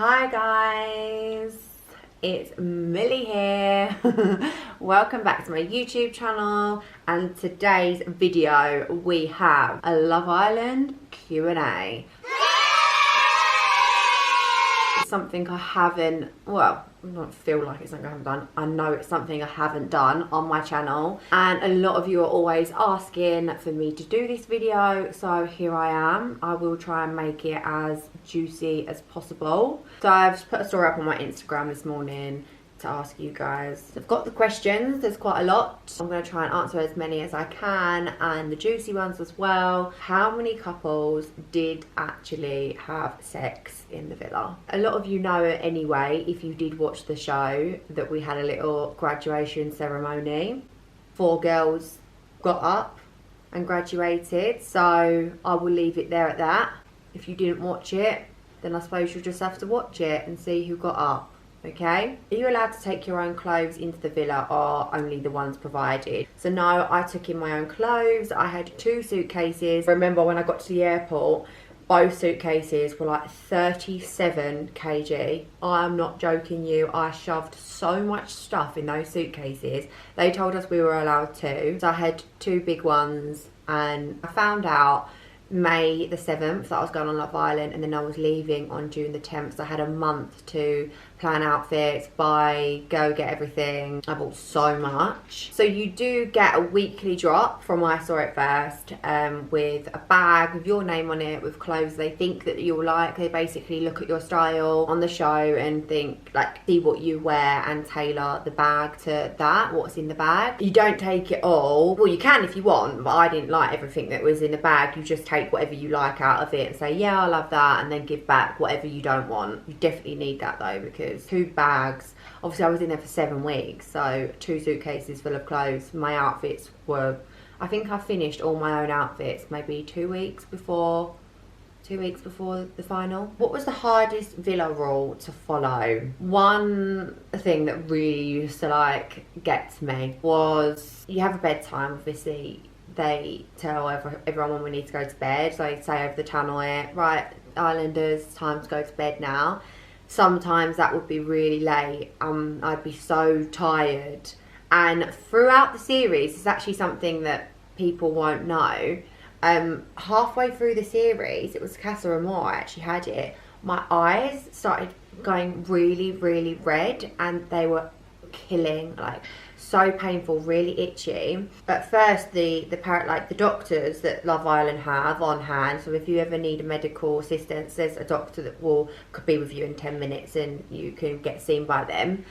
Hi guys, it's Millie here. Welcome back to my YouTube channel, and today's video we have a Love Island Q&A. Something I haven't, well, I don't feel like it's something I haven't done. I know it's something I haven't done on my channel, and a lot of you are always asking for me to do this video, so here I am. I will try and make it as juicy as possible. So I've just put a story up on my Instagram this morning to ask you guys. I've got the questions, there's quite a lot. I'm going to try and answer as many as I can, and the juicy ones as well. How many couples did actually have sex in the villa? A lot of you know it anyway, if you did watch the show, that we had a little graduation ceremony. 4 girls got up and graduated, so I will leave it there at that. If you didn't watch it, then I suppose you'll just have to watch it and see who got up. Okay, are you allowed to take your own clothes into the villa, or only the ones provided? So no, I took in my own clothes. I had 2 suitcases. I remember when I got to the airport, both suitcases were like 37 kg. I'm not joking you, I shoved so much stuff in those suitcases. They told us we were allowed 2, so I had 2 big ones, and I found out May the 7th that I was going on Love Island, and then I was leaving on June the 10th. So I had a month to plan outfits, buy, go get everything. I bought so much. So you do get a weekly drop from when I saw it first, with a bag with your name on it, with clothes they think that you'll like. They basically look at your style on the show and think, like, see what you wear and tailor the bag to that, what's in the bag. You don't take it all. Well, you can if you want, but I didn't like everything that was in the bag. You just take whatever you like out of it and say, yeah, I love that, and then give back whatever you don't want. You definitely need that though, because 2 bags, obviously I was in there for 7 weeks, so 2 suitcases full of clothes. My outfits were, I think I finished all my own outfits maybe 2 weeks before the final. What was the hardest villa rule to follow? One thing that really used to like get to me was, you have a bedtime, obviously. They tell everyone when we need to go to bed. So they say over the tannoy, right, Islanders, time to go to bed now. Sometimes that would be really late. I'd be so tired. And throughout the series, it's actually something that people won't know. Halfway through the series, it was Casa Amor, I actually had it. My eyes started going really, really red, and they were killing, like so painful, really itchy. At first, the doctors that Love Island have on hand, so if you ever need a medical assistance, there's a doctor that could be with you in 10 minutes and you can get seen by them.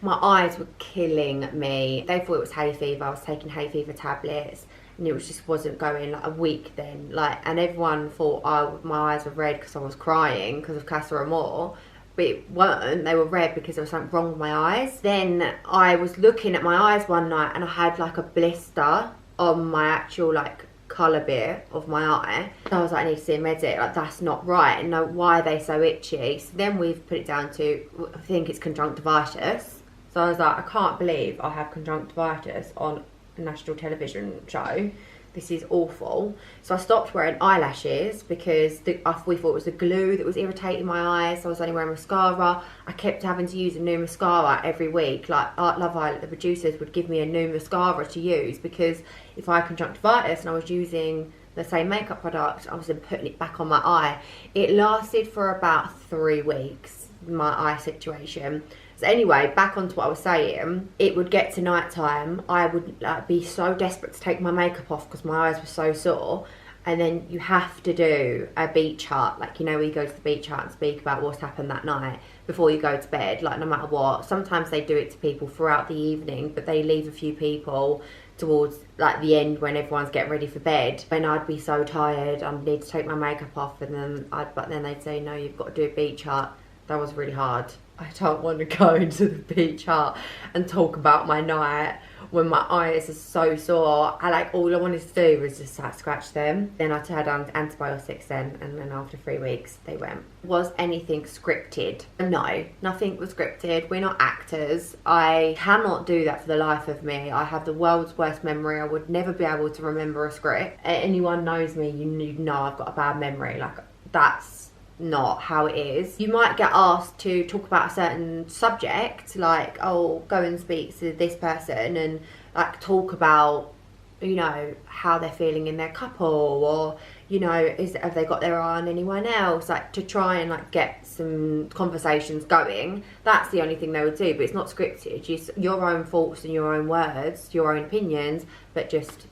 My eyes were killing me. They thought it was hay fever. I was taking hay fever tablets, and it just wasn't going. Like a week then, and everyone thought my eyes were red because I was crying because of Casa Amor. But it weren't. They were red because there was something wrong with my eyes. Then I was looking at my eyes one night, and I had like a blister on my actual like colour bit of my eye. So I was like, I need to see a medic. Like, that's not right. And no, why are they so itchy? So then we've put it down to, I think it's conjunctivitis. So I was like, I can't believe I have conjunctivitis on a national television show. This is awful. So I stopped wearing eyelashes because we thought it was the glue that was irritating my eyes. So I was only wearing mascara. I kept having to use a new mascara every week. Like Love Island, the producers would give me a new mascara to use, because if I had conjunctivitis and I was using the same makeup product, I was then putting it back on my eye. It lasted for about 3 weeks, my eye situation. So anyway, back onto what I was saying, it would get to night time, I would be so desperate to take my makeup off because my eyes were so sore, and then you have to do a beach hut, like, you know, where you go to the beach hut and speak about what's happened that night before you go to bed, like, no matter what. Sometimes they do it to people throughout the evening, but they leave a few people towards like the end when everyone's getting ready for bed. And I'd be so tired, I'd need to take my makeup off, and then they'd say, no, you've got to do a beach hut. That was really hard. I don't want to go into the beach hut and talk about my night when my eyes are so sore. All I wanted to do was just scratch them. Then I had antibiotics then, and then after 3 weeks they went. Was anything scripted? No, nothing was scripted. We're not actors. I cannot do that for the life of me. I have the world's worst memory. I would never be able to remember a script. Anyone knows me, you know I've got a bad memory. Like, that's not how it is. You might get asked to talk about a certain subject, like, oh, go and speak to this person and like talk about, you know, how they're feeling in their couple, or, you know, have they got their eye on anyone else, like to try and like get some conversations going. That's the only thing they would do, but it's not scripted. Just your own thoughts and your own words, your own opinions, but just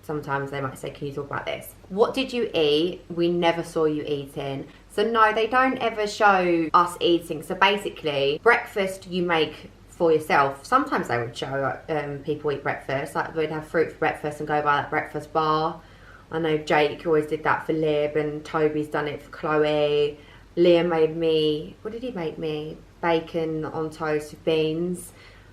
sometimes they might say, can you talk about this? What did you eat? We never saw you eating. So no, they don't ever show us eating. So basically, breakfast you make for yourself. Sometimes they would show people eat breakfast, like we'd have fruit for breakfast and go by that breakfast bar. I know Jake always did that for Lib, and Toby's done it for Chloe. Liam made me, what did he make me? Bacon on toast with beans.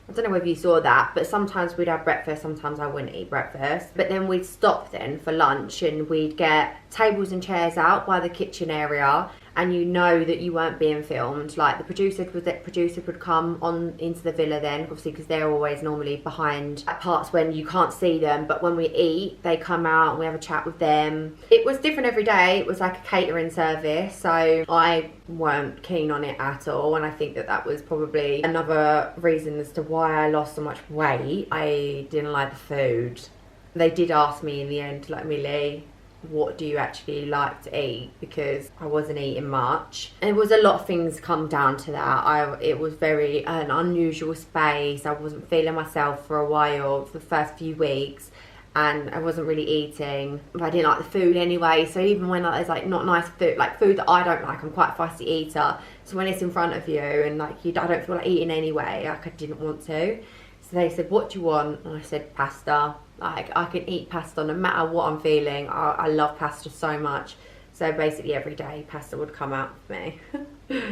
I don't know whether you saw that, but sometimes we'd have breakfast, sometimes I wouldn't eat breakfast. But then we'd stop then for lunch, and we'd get tables and chairs out by the kitchen area, and you know that you weren't being filmed. Like the producer would come on into the villa then, obviously, because they're always normally behind at parts when you can't see them, but when we eat, they come out and we have a chat with them. It was different every day. It was like a catering service, so I weren't keen on it at all, and I think that that was probably another reason as to why I lost so much weight. I didn't like the food. They did ask me in the end, like, Millie, what do you actually like to eat, because I wasn't eating much. And it was a lot of things come down to that. It was very an unusual space. I wasn't feeling myself for a while, for the first few weeks, and I wasn't really eating, but I didn't like the food anyway. So even when there's like not nice food, like food that I don't like, I'm quite a fussy eater, so when it's in front of you and like I don't feel like eating anyway, like I didn't want to. So they said, what do you want? And I said, pasta. Like, I can eat pasta no matter what I'm feeling. I love pasta so much. So basically every day pasta would come out for me.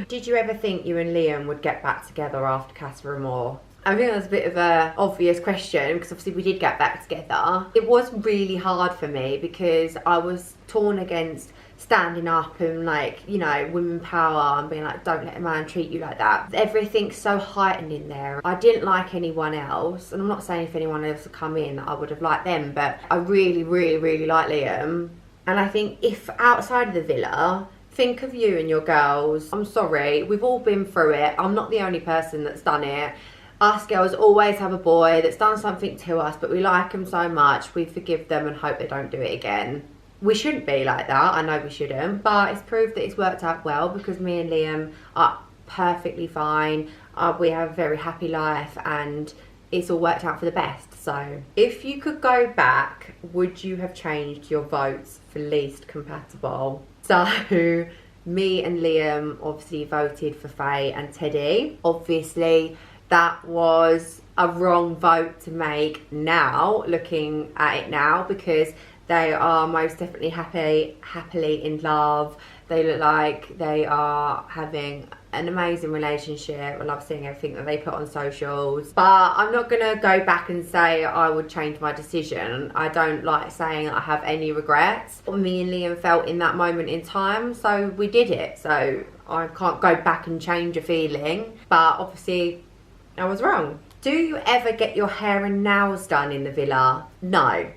Did you ever think you and Liam would get back together after Casa Amor? I think that's a bit of a obvious question, because obviously we did get back together. It was really hard for me because I was torn against standing up and, like, you know, women power and being like, don't let a man treat you like that. Everything's so heightened in there. I didn't like anyone else, and I'm not saying if anyone else had come in I would have liked them, but I really, really, really like Liam. And I think if outside of the villa, think of you and your girls. I'm sorry, we've all been through it. I'm not the only person that's done it. Us girls always have a boy that's done something to us, but we like them so much, we forgive them and hope they don't do it again. We shouldn't be like that, I know we shouldn't, but it's proved that it's worked out well, because me and Liam are perfectly fine. We have a very happy life and it's all worked out for the best. So if you could go back, would you have changed your votes for least compatible? So me and Liam obviously voted for Faye and Teddy. Obviously that was a wrong vote to make now, looking at it now, because they are most definitely happily in love. They look like they are having an amazing relationship. I love seeing everything that they put on socials. But I'm not going to go back and say I would change my decision. I don't like saying I have any regrets. What me and Liam felt in that moment in time, so we did it. So I can't go back and change a feeling. But obviously I was wrong. Do you ever get your hair and nails done in the villa? No.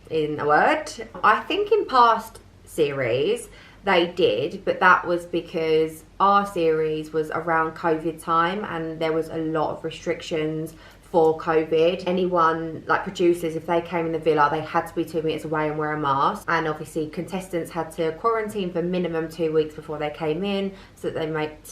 In a word. I think in past series they did, but that was because our series was around COVID time and there was a lot of restrictions for COVID. Anyone, like producers, if they came in the villa, they had to be 2 meters away and wear a mask, and obviously contestants had to quarantine for minimum 2 weeks before they came in, so that they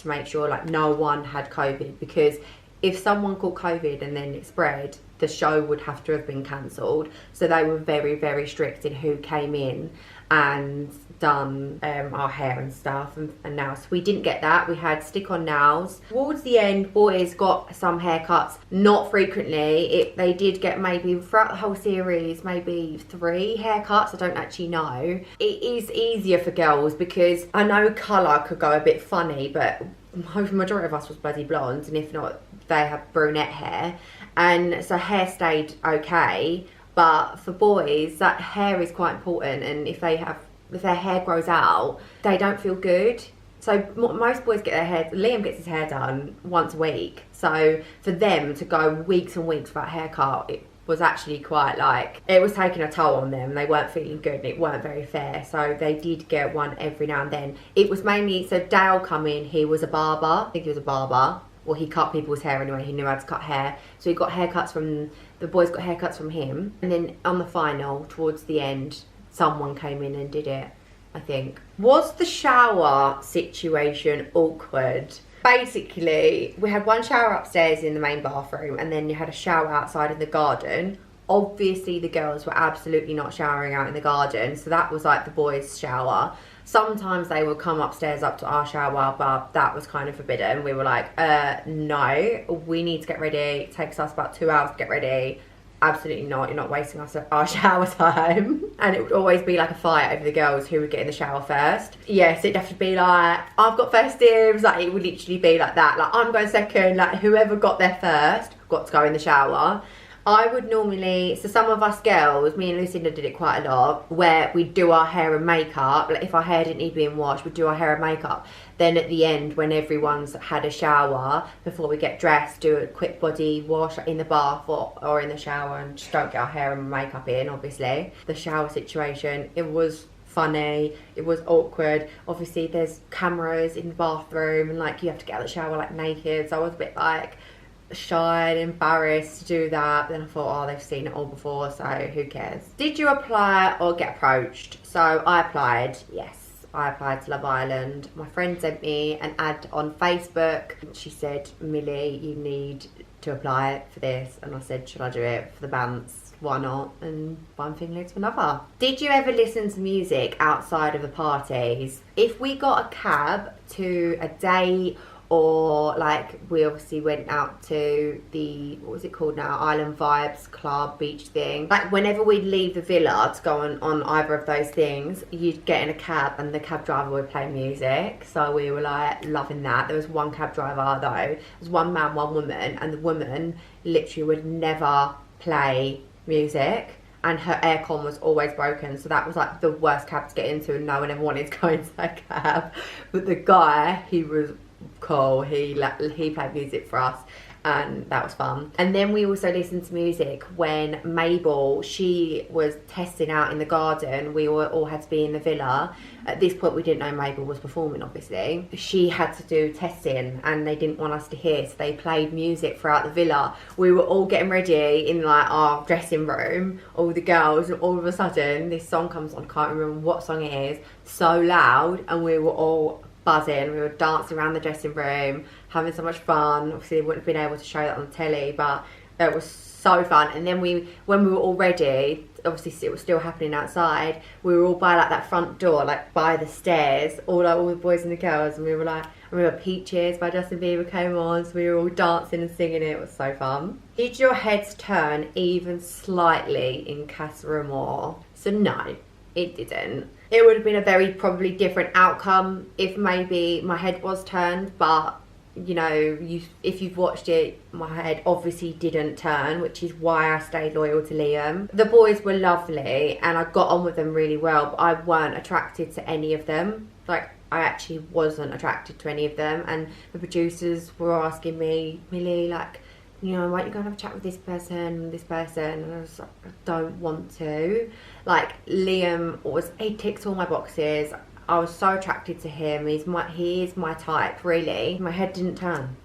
make sure like no one had COVID, because if someone caught COVID and then it spread, the show would have to have been cancelled. So they were very, very strict in who came in and done our hair and stuff and nails. So we didn't get that. We had stick-on nails. Towards the end, boys got some haircuts, not frequently. They did get maybe throughout the whole series, maybe 3 haircuts. I don't actually know. It is easier for girls because I know colour could go a bit funny, but the majority of us was bloody blonde, and if not, they have brunette hair, and so hair stayed okay. But for boys, that hair is quite important, and if their hair grows out, they don't feel good. So most boys get their hair, Liam gets his hair done once a week, so for them to go weeks and weeks without a haircut, was actually quite like, it was taking a toll on them. They weren't feeling good and it weren't very fair. So they did get one every now and then. It was mainly, so Dale come in, he was a barber. I think he was a barber. Well, he cut people's hair anyway. He knew how to cut hair. So he got haircuts from, the boys got haircuts from him. And then on the final, towards the end, someone came in and did it, I think. Was the shower situation awkward? Basically, we had one shower upstairs in the main bathroom and then you had a shower outside in the garden. Obviously, the girls were absolutely not showering out in the garden. So that was like the boys' shower. Sometimes they would come upstairs up to our shower, but that was kind of forbidden. We were like, no, we need to get ready. It takes us about 2 hours to get ready. Absolutely not. You're not wasting our shower time. And it would always be like a fight over the girls who would get in the shower first. Yes, it'd have to be like, I've got first dibs. Like, it would literally be like that. Like, I'm going second. Like, whoever got there first got to go in the shower. I would normally, so some of us girls, me and Lucinda did it quite a lot, where we'd do our hair and makeup. Like, if our hair didn't need being washed, we'd do our hair and makeup. Then at the end, when everyone's had a shower, before we get dressed, do a quick body wash in the bath or in the shower, and just don't get our hair and makeup in, obviously. The shower situation, it was funny, it was awkward. Obviously, there's cameras in the bathroom, and like, you have to get out of the shower like naked, so I was a bit like shy and embarrassed to do that. Then I thought, oh, they've seen it all before, so who cares. Did you apply or get approached? So I applied, yes. I applied to Love Island. My friend sent me an ad on Facebook. She said, Millie, you need to apply for this. And I said, should I do it for the bands? Why not? And one thing leads to another. Did you ever listen to music outside of the parties? If we got a cab to a date, or like, we obviously went out to the, what was it called now, Island Vibes Club beach thing, like whenever we'd leave the villa to go on either of those things, you'd get in a cab and the cab driver would play music. So we were like loving that. There was one cab driver though, it was one man, one woman, and the woman literally would never play music, and her aircon was always broken, so that was like the worst cab to get into, and no one ever wanted to go into that cab. But the guy, he was cool. He played music for us, and that was fun. And then we also listened to music when Mabel, she was testing out in the garden. We all had to be in the villa. At this point, we didn't know Mabel was performing, obviously. She had to do testing, and they didn't want us to hear, so they played music throughout the villa. We were all getting ready in like our dressing room, all the girls, and all of a sudden this song comes on. I can't remember what song it is, so loud, and we were all buzzing. We were dancing around the dressing room, having so much fun. Obviously, we wouldn't have been able to show that on the telly, but it was so fun. And then when we were all ready, obviously it was still happening outside, we were all by like that front door, like by the stairs, all the boys and the girls, and we were like, I remember Peaches by Justin Bieber came on, so we were all dancing and singing it. It was so fun. Did your heads turn even slightly in Casa Amor? So no, it didn't. It would have been a very probably different outcome if maybe my head was turned, but you know, if you've watched it, my head obviously didn't turn, which is why I stayed loyal to Liam. The boys were lovely and I got on with them really well, but I weren't attracted to any of them. Like, I actually wasn't attracted to any of them, and the producers were asking me, Millie, like, you know, why don't you go and have a chat with this person and this person? And I was like, I don't want to. Like, Liam he ticks all my boxes. I was so attracted to him. He is my type, really. My head didn't turn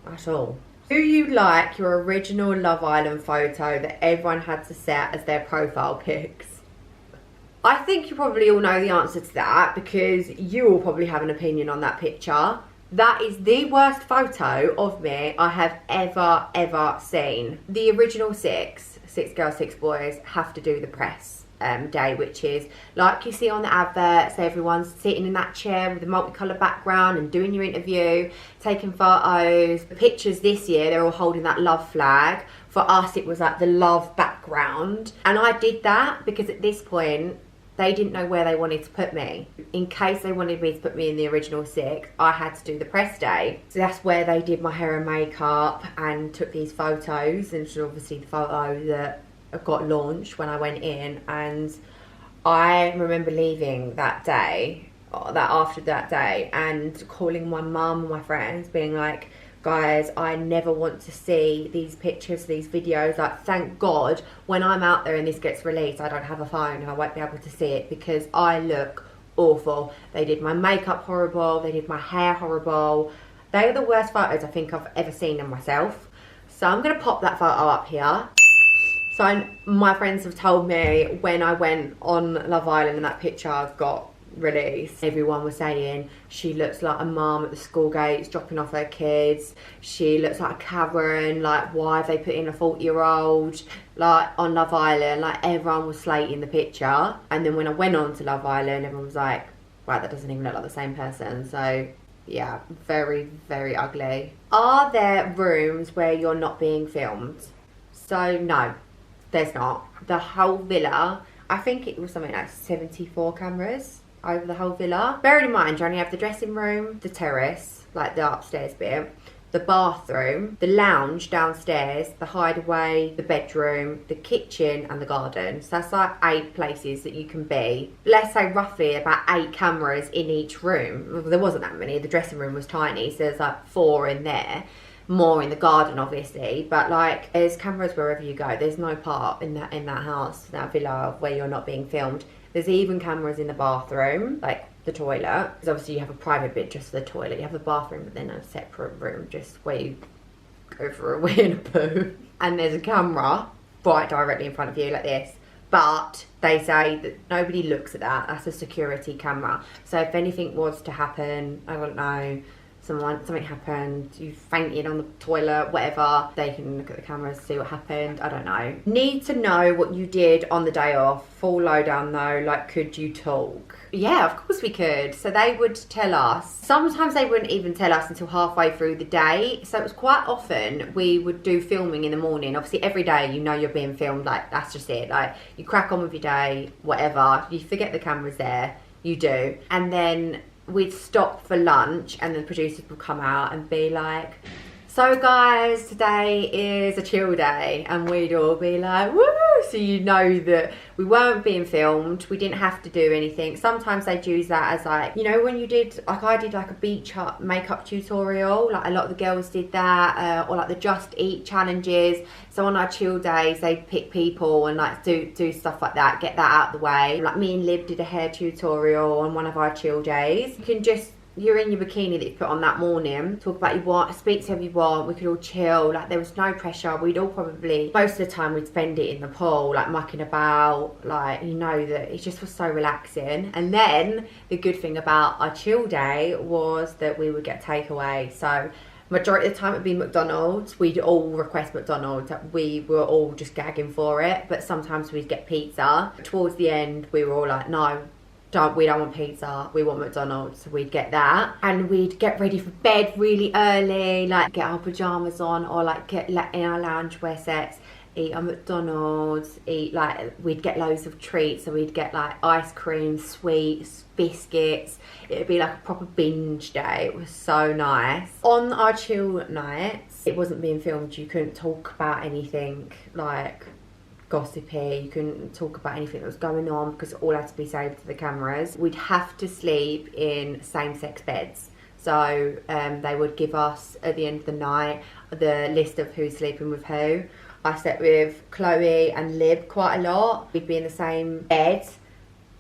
at all. Do you like your original Love Island photo that everyone had to set as their profile pics? I think you probably all know the answer to that, because you all probably have an opinion on that picture. That is the worst photo of me I have ever seen. The original six girls, six boys, have to do the press day, which is like you see on the adverts. Everyone's sitting in that chair with a multicoloured background and doing your interview, taking photos. The pictures this year, they're all holding that love flag. For us, it was like the love background. And I did that because at this point, they didn't know where they wanted to put me. In case they wanted me to put me in the original six, I had to do the press day. So that's where they did my hair and makeup and took these photos. And obviously the photo that got launched when I went in. And I remember leaving that day, after that day, and calling my mum and my friends, being like, guys, I never want to see these pictures, these videos. Like, thank God when I'm out there and this gets released, I don't have a phone and I won't be able to see it, because I look awful. They did my makeup horrible, they did my hair horrible. They are the worst photos I think I've ever seen of myself. So I'm gonna pop that photo up here. So my friends have told me when I went on Love Island and that picture got released, everyone was saying she looks like a mum at the school gates dropping off her kids. She looks like a Karen. Like, why have they put in a 40-year-old like on Love Island? Like, everyone was slating the picture. And then when I went on to Love Island, everyone was like, wow, that doesn't even look like the same person. So yeah, very, very ugly. Are there rooms where you're not being filmed? So no, there's not. The whole villa, I think it was something like 74 cameras over the whole villa. Bearing in mind, you only have the dressing room, the terrace, like the upstairs bit, the bathroom, the lounge downstairs, the hideaway, the bedroom, the kitchen and the garden. So that's like 8 places that you can be. Let's say roughly about 8 cameras in each room. Well, there wasn't that many, the dressing room was tiny, so there's like 4 in there. More in the garden obviously, but like there's cameras wherever you go. There's no part in that house, that villa, where you're not being filmed. There's even cameras in the bathroom, like the toilet, because obviously you have a private bit just for the toilet. You have the bathroom, but then a separate room just where you go for a wee and a poo. And there's a camera right directly in front of you like this. But they say that nobody looks at that. That's a security camera. So if anything was to happen, I don't know, something happened, you fainted on the toilet, whatever, they can look at the cameras, see what happened. I don't know. Need to know what you did on the day off. Full lowdown though, like, could you talk? Yeah, of course we could. So they would tell us. Sometimes they wouldn't even tell us until halfway through the day. So it was quite often we would do filming in the morning. Obviously every day you know you're being filmed, like that's just it. Like, you crack on with your day, whatever. You forget the camera's there, you do. And then we'd stop for lunch and the producers would come out and be like, so guys, today is a chill day, and we'd all be like, woo! So you know that we weren't being filmed, we didn't have to do anything. Sometimes they'd use that as like, you know, when you did, like I did like a beach makeup tutorial, like a lot of the girls did that, or like the Just Eat challenges. So on our chill days, they'd pick people and like do stuff like that, get that out of the way. Like me and Lib did a hair tutorial on one of our chill days. You can just, you're in your bikini that you put on that morning, talk about you want, speak to whoever you want, we could all chill, like there was no pressure. We'd all probably, most of the time we'd spend it in the pool, like mucking about, like, you know, that it just was so relaxing. And then the good thing about our chill day was that we would get takeaway. So majority of the time it'd be McDonald's. We'd all request McDonald's. We were all just gagging for it, but sometimes we'd get pizza. Towards the end we were all like, no, we don't want pizza, we want McDonald's. So we'd get that, and we'd get ready for bed really early, like get our pajamas on, or like get like in our loungewear sets, eat our McDonald's, eat like, we'd get loads of treats. So we'd get like ice cream, sweets, biscuits. It'd be like a proper binge day. It was so nice. On our chill nights, it wasn't being filmed. You couldn't talk about anything like gossipy, you couldn't talk about anything that was going on because it all had to be saved to the cameras. We'd have to sleep in same-sex beds. So they would give us at the end of the night the list of who's sleeping with who. I slept with Chloe and Lib quite a lot. We'd be in the same bed.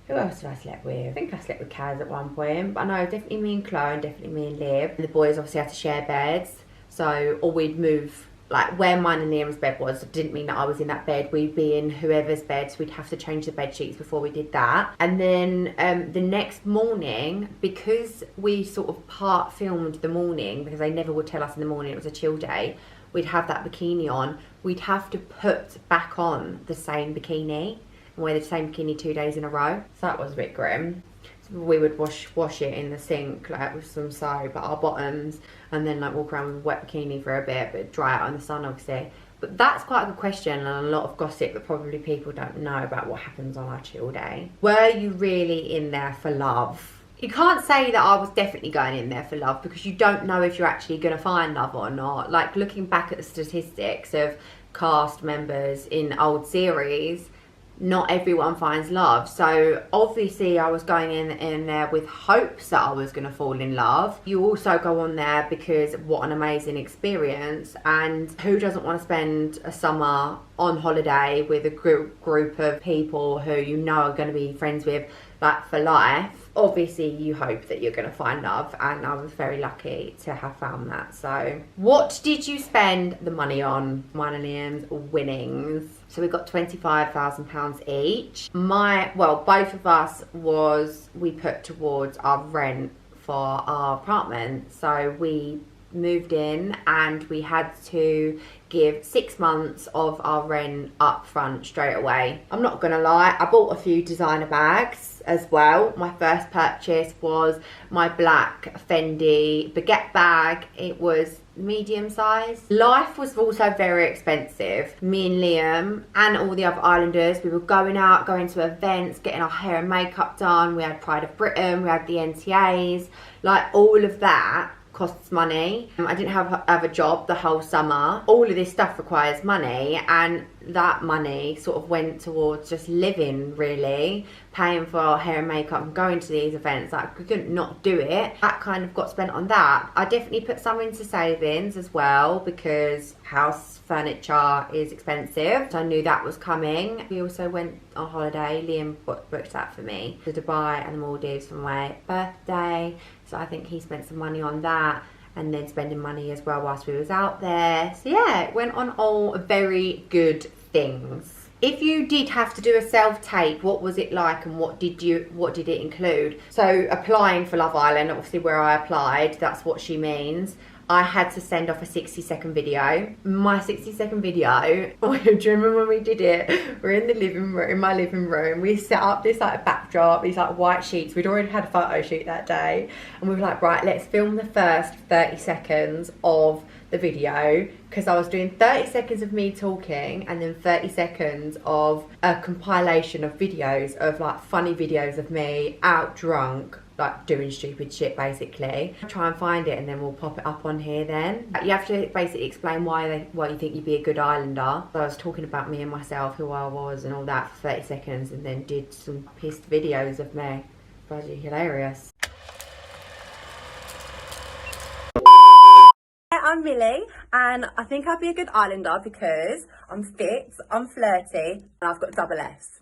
Who else did I sleep with? I think I slept with Kaz at one point, but no, definitely me and Chloe and definitely me and Lib. And the boys obviously had to share beds, so, or we'd move, like where mine and Liam's bed was, it didn't mean that I was in that bed. We'd be in whoever's bed, so we'd have to change the bed sheets before we did that. And then the next morning, because we sort of part filmed the morning, because they never would tell us in the morning it was a chill day, we'd have that bikini on. We'd have to put back on the same bikini and wear the same bikini 2 days in a row. So that was a bit grim. We would wash it in the sink like with some soap at our bottoms, and then like walk around with a wet bikini for a bit, but dry out in the sun obviously. But that's quite a good question, and a lot of gossip that probably people don't know about what happens on our chill day. Were you really in there for love? You can't say that I was definitely going in there for love, because you don't know if you're actually going to find love or not. Like, looking back at the statistics of cast members in old series, not everyone finds love. So obviously I was going in there with hopes that I was going to fall in love. You also go on there because what an amazing experience, and who doesn't want to spend a summer on holiday with a group of people who you know are going to be friends with like for life. Obviously you hope that you're going to find love, and I was very lucky to have found that. So what did you spend the money on? Mine and Liam's winnings. So we got £25,000 each. Both of us we put towards our rent for our apartment. So we moved in and we had to give 6 months of our rent up front straight away. I'm not gonna lie, I bought a few designer bags as well. My first purchase was my black Fendi baguette bag. It was medium size. Life was also very expensive. Me and Liam and all the other islanders, we were going to events, getting our hair and makeup done. We had Pride of Britain, we had the NTAs, like all of that costs money. I didn't have a job the whole summer. All of this stuff requires money, and that money sort of went towards just living, really, paying for our hair and makeup and going to these events. Like, we couldn't not do it. That kind of got spent on that. I definitely put some into savings as well because house furniture is expensive, so I knew that was coming. We also went on holiday. Liam booked that for me, to Dubai and the Maldives for my birthday, so I think he spent some money on that, and then spending money as well whilst we was out there. So yeah, it went on all very good things. If you did have to do a self-tape, what was it like, and what did it include? So applying for Love Island, obviously where I applied, that's what she means. I had to send off a 60-second video. My 60-second video, do you remember when we did it? We're in the living room, in my living room. We set up this like backdrop, these like white sheets. We'd already had a photo shoot that day. And we were like, right, let's film the first 30 seconds of the video, because I was doing 30 seconds of me talking and then 30 seconds of a compilation of videos of like funny videos of me out drunk, like doing stupid shit basically. Try and find it and then we'll pop it up on here then. You have to basically explain why you think you'd be a good islander. So I was talking about me and myself, who I was and all that for 30 seconds, and then did some pissed videos of me. Bloody hilarious. I'm Millie, and I think I'd be a good islander because I'm fit, I'm flirty, and I've got double S.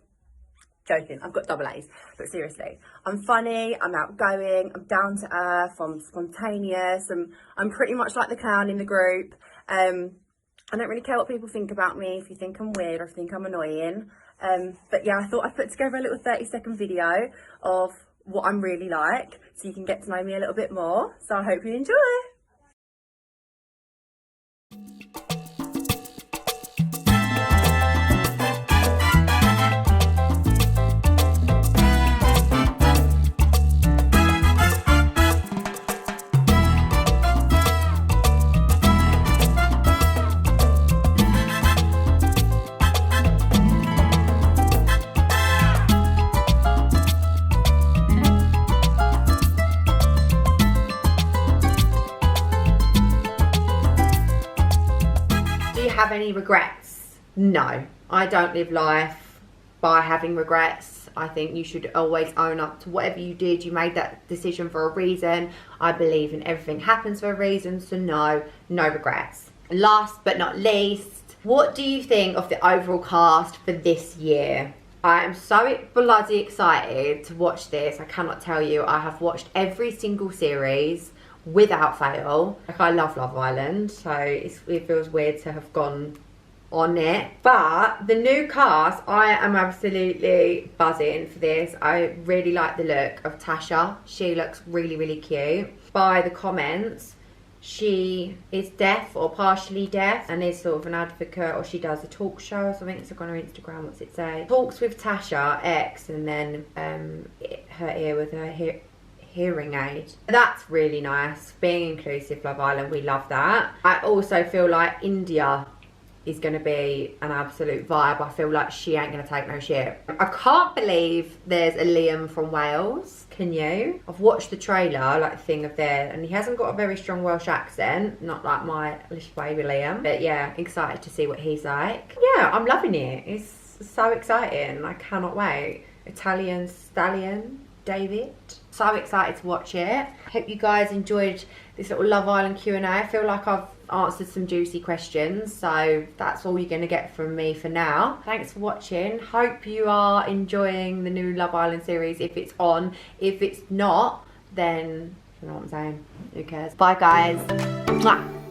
Joking, I've got double A's, but seriously, I'm funny, I'm outgoing, I'm down to earth, I'm spontaneous, I'm pretty much like the clown in the group. I don't really care what people think about me, if you think I'm weird or if you think I'm annoying. But yeah, I thought I'd put together a little 30-second video of what I'm really like, so you can get to know me a little bit more. So I hope you enjoy. Have any regrets? No, I don't live life by having regrets. I think you should always own up to whatever you did. You made that decision for a reason. I believe in everything happens for a reason, so no regrets. Last but not least, what do you think of the overall cast for this year? I am so bloody excited to watch this. I cannot tell you. I have watched every single series without fail. Like, I love Love Island, so it feels weird to have gone on it. But the new cast, I am absolutely buzzing for this. I really like the look of Tasha. She looks really, really cute. By the comments, she is deaf or partially deaf and is sort of an advocate, or she does a talk show or something. It's like on her Instagram, what's it say? Talks with Tasha X, and then her ear with her hearing aid. That's really nice. Being inclusive, Love Island, we love that. I also feel like India is going to be an absolute vibe. I feel like she ain't going to take no shit. I can't believe there's a Liam from Wales. Can you? I've watched the trailer, like the thing of there, and he hasn't got a very strong Welsh accent, not like my little baby Liam. But yeah, excited to see what he's like. Yeah, I'm loving it. It's so exciting. I cannot wait. Italian Stallion, David. So excited to watch it. Hope you guys enjoyed this little Love Island Q&A. I feel like I've answered some juicy questions, so that's all you're going to get from me for now. Thanks for watching. Hope you are enjoying the new Love Island series if it's on. If it's not, then you know what I'm saying, who cares. Bye guys. Mwah.